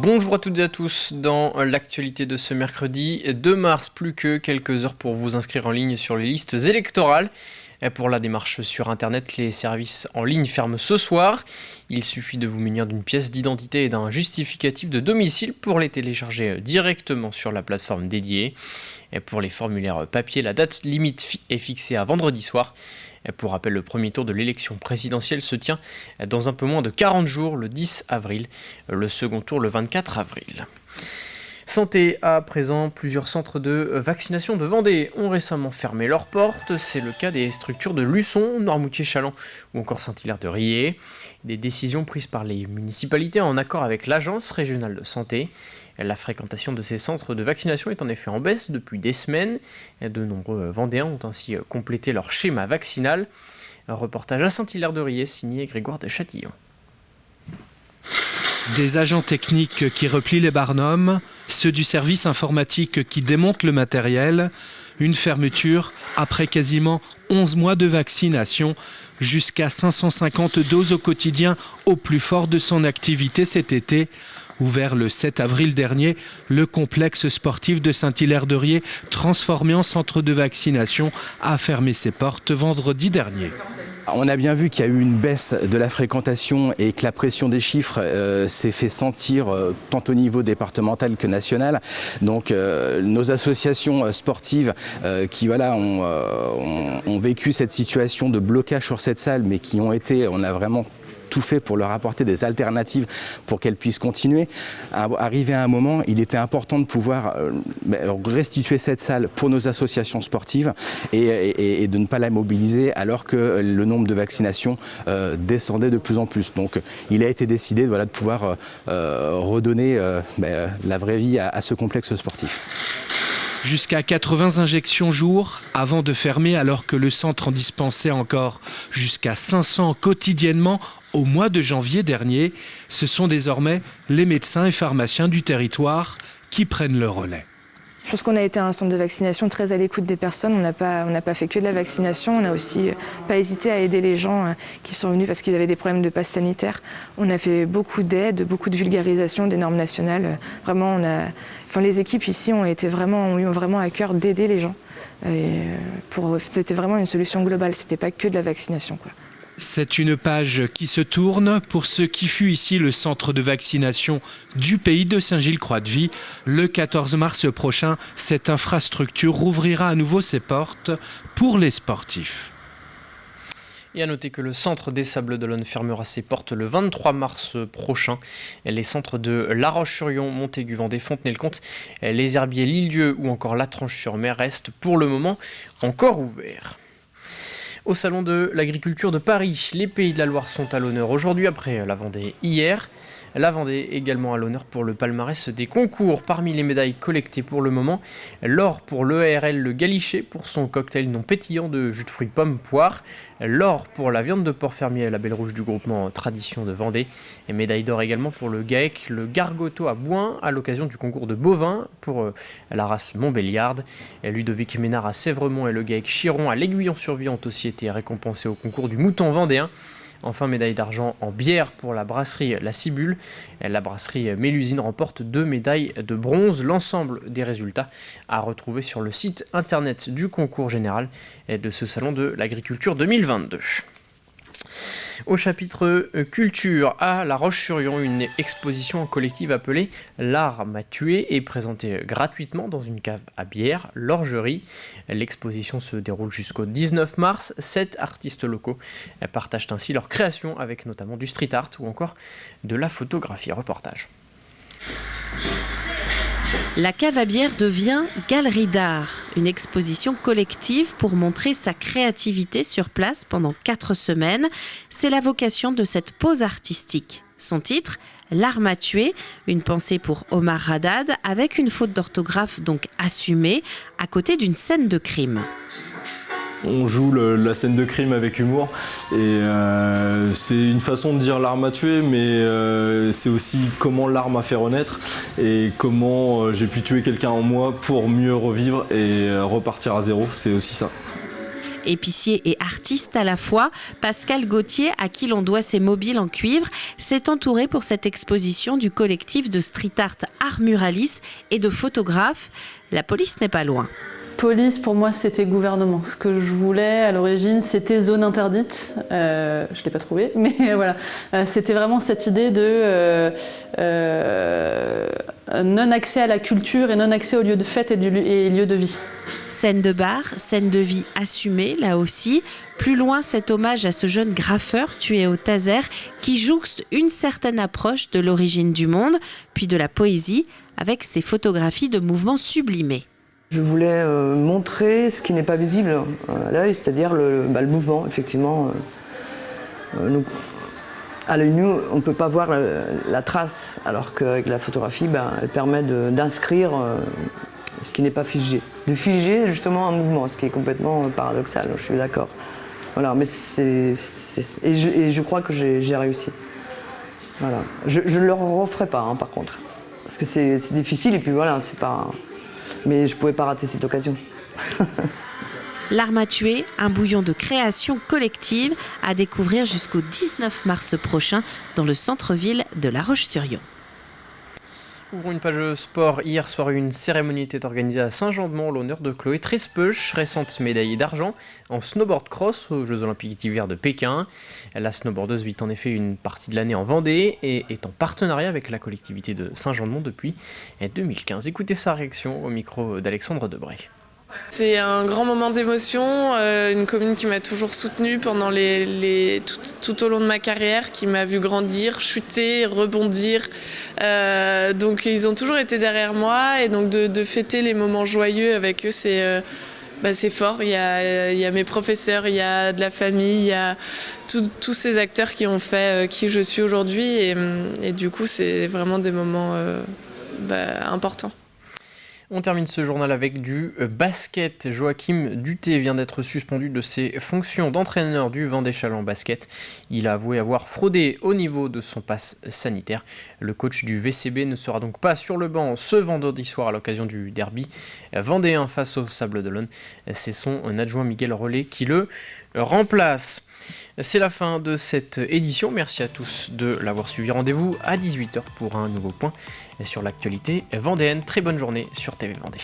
Bonjour à toutes et à tous. Dans l'actualité de ce mercredi 2 mars, plus que quelques heures pour vous inscrire en ligne sur les listes électorales. Pour la démarche sur Internet, les services en ligne ferment ce soir. Il suffit de vous munir d'une pièce d'identité et d'un justificatif de domicile pour les télécharger directement sur la plateforme dédiée. Pour les formulaires papier, la date limite est fixée à vendredi soir. Pour rappel, le premier tour de l'élection présidentielle se tient dans un peu moins de 40 jours, le 10 avril. Le second tour, le 24 avril. Santé à présent, plusieurs centres de vaccination de Vendée ont récemment fermé leurs portes. C'est le cas des structures de Luçon, Noirmoutier-Challant ou encore Saint-Hilaire-de-Riez. Des décisions prises par les municipalités en accord avec l'Agence régionale de santé. La fréquentation de ces centres de vaccination est en effet en baisse depuis des semaines. De nombreux Vendéens ont ainsi complété leur schéma vaccinal. Un reportage à Saint-Hilaire-de-Riez signé Grégoire de Châtillon. Des agents techniques qui replient les barnums, ceux du service informatique qui démontent le matériel, une fermeture après quasiment 11 mois de vaccination, jusqu'à 550 doses au quotidien au plus fort de son activité cet été. Ouvert le 7 avril dernier, le complexe sportif de Saint-Hilaire-de-Riez, transformé en centre de vaccination, a fermé ses portes vendredi dernier. On a bien vu qu'il y a eu une baisse de la fréquentation et que la pression des chiffres s'est fait sentir tant au niveau départemental que national. Donc nos associations sportives qui ont vécu cette situation de blocage sur cette salle, mais on a vraiment tout fait pour leur apporter des alternatives pour qu'elles puissent continuer. Arrivé à un moment, il était important de pouvoir restituer cette salle pour nos associations sportives et de ne pas la mobiliser alors que le nombre de vaccinations descendait de plus en plus. Donc il a été décidé de pouvoir redonner la vraie vie à ce complexe sportif. Jusqu'à 80 injections jour avant de fermer alors que le centre en dispensait encore jusqu'à 500 quotidiennement au mois de janvier dernier. Ce sont désormais les médecins et pharmaciens du territoire qui prennent le relais. Je pense qu'on a été un centre de vaccination très à l'écoute des personnes. On n'a pas fait que de la vaccination. On n'a aussi pas hésité à aider les gens qui sont venus parce qu'ils avaient des problèmes de passe sanitaire. On a fait beaucoup d'aide, beaucoup de vulgarisation des normes nationales. Vraiment, les équipes ici ont vraiment à cœur d'aider les gens. C'était vraiment une solution globale. C'était pas que de la vaccination, quoi. C'est une page qui se tourne pour ce qui fut ici le centre de vaccination du pays de Saint-Gilles-Croix-de-Vie. Le 14 mars prochain, cette infrastructure rouvrira à nouveau ses portes pour les sportifs. Et à noter que le centre des Sables-d'Olonne fermera ses portes le 23 mars prochain. Les centres de La Roche-sur-Yon, Montaigu, Vendée, Fontenay-le-Comte, les Herbiers, l'Île-Dieu ou encore La Tranche-sur-Mer restent pour le moment encore ouverts. Au Salon de l'Agriculture de Paris, les Pays de la Loire sont à l'honneur aujourd'hui après la Vendée hier. La Vendée également à l'honneur pour le palmarès des concours. Parmi les médailles collectées pour le moment, l'or pour l'EARL Le Galichet pour son cocktail non pétillant de jus de fruits pomme poire. L'or pour la viande de porc fermier à la Belle Rouge du groupement Tradition de Vendée. Et médaille d'or également pour le GAEC, le Gargoto à Bouin à l'occasion du concours de bovins pour la race Montbéliarde. Ludovic Ménard à Sèvremont et le GAEC Chiron à l'Aiguillon-sur-Vie ont aussi été récompensés au concours du mouton vendéen. Enfin, médaille d'argent en bière pour la brasserie La Cibule. La brasserie Mélusine remporte 2 médailles de bronze. L'ensemble des résultats à retrouver sur le site internet du concours général de ce salon de l'agriculture 2022. Au chapitre culture, à La Roche-sur-Yon, une exposition collective appelée L'Art m'a tué est présentée gratuitement dans une cave à bière, l'Orgerie. L'exposition se déroule jusqu'au 19 mars. 7 artistes locaux partagent ainsi leur création avec notamment du street art ou encore de la photographie. Reportage. La cave à bière devient galerie d'art, une exposition collective pour montrer sa créativité sur place pendant 4 semaines. C'est la vocation de cette pause artistique. Son titre, L'Art m'a tué, une pensée pour Omar Haddad avec une faute d'orthographe donc assumée à côté d'une scène de crime. On joue la scène de crime avec humour et c'est une façon de dire l'art m'a tué, mais c'est aussi comment l'art m'a fait renaître et comment j'ai pu tuer quelqu'un en moi pour mieux revivre et repartir à zéro, c'est aussi ça. Épicier et artiste à la fois, Pascal Gauthier, à qui l'on doit ses mobiles en cuivre, s'est entouré pour cette exposition du collectif de street art Art Muralis et de photographes. La police n'est pas loin. Police, pour moi, c'était gouvernement. Ce que je voulais à l'origine, c'était zone interdite. Je ne l'ai pas trouvé, mais voilà. C'était vraiment cette idée de non-accès à la culture et non-accès aux lieux de fête et lieux de vie. Scène de bar, scène de vie assumée, là aussi. Plus loin, cet hommage à ce jeune graffeur tué au taser qui jouxte une certaine approche de l'origine du monde, puis de la poésie, avec ses photographies de mouvements sublimés. Je voulais montrer ce qui n'est pas visible à l'œil, c'est-à-dire le mouvement, effectivement. À l'œil nu, on ne peut pas voir la trace, alors qu'avec la photographie, elle permet d'inscrire ce qui n'est pas figé. De figer justement un mouvement, ce qui est complètement paradoxal, je suis d'accord. Voilà, mais je crois que j'ai réussi. Voilà. Je ne le referai pas, par contre, parce que c'est difficile et puis voilà, c'est pas... Mais je ne pouvais pas rater cette occasion. L'arme à tuer, un bouillon de création collective à découvrir jusqu'au 19 mars prochain dans le centre-ville de La Roche-sur-Yon. Ouvrons une page sport. Hier soir, une cérémonie était organisée à Saint-Jean-de-Mont en l'honneur de Chloé Trespeuch, récente médaillée d'argent en snowboard cross aux Jeux Olympiques d'hiver de Pékin. La snowboardeuse vit en effet une partie de l'année en Vendée et est en partenariat avec la collectivité de Saint-Jean-de-Mont depuis 2015. Écoutez sa réaction au micro d'Alexandre Debray. C'est un grand moment d'émotion, une commune qui m'a toujours soutenue pendant tout au long de ma carrière, qui m'a vu grandir, chuter, rebondir. Donc ils ont toujours été derrière moi et donc de fêter les moments joyeux avec eux, c'est fort. Il y a mes professeurs, il y a de la famille, il y a tous ces acteurs qui ont fait qui je suis aujourd'hui et du coup c'est vraiment des moments importants. On termine ce journal avec du basket. Joachim Duthé vient d'être suspendu de ses fonctions d'entraîneur du Vendée Chalon Basket. Il a avoué avoir fraudé au niveau de son pass sanitaire. Le coach du VCB ne sera donc pas sur le banc ce vendredi soir à l'occasion du derby vendéen face au Sables-d'Olonne. C'est son adjoint Miguel Rollet qui le remplace. C'est la fin de cette édition. Merci à tous de l'avoir suivi. Rendez-vous à 18h pour un nouveau point sur l'actualité vendéenne. Très bonne journée sur TV Vendée.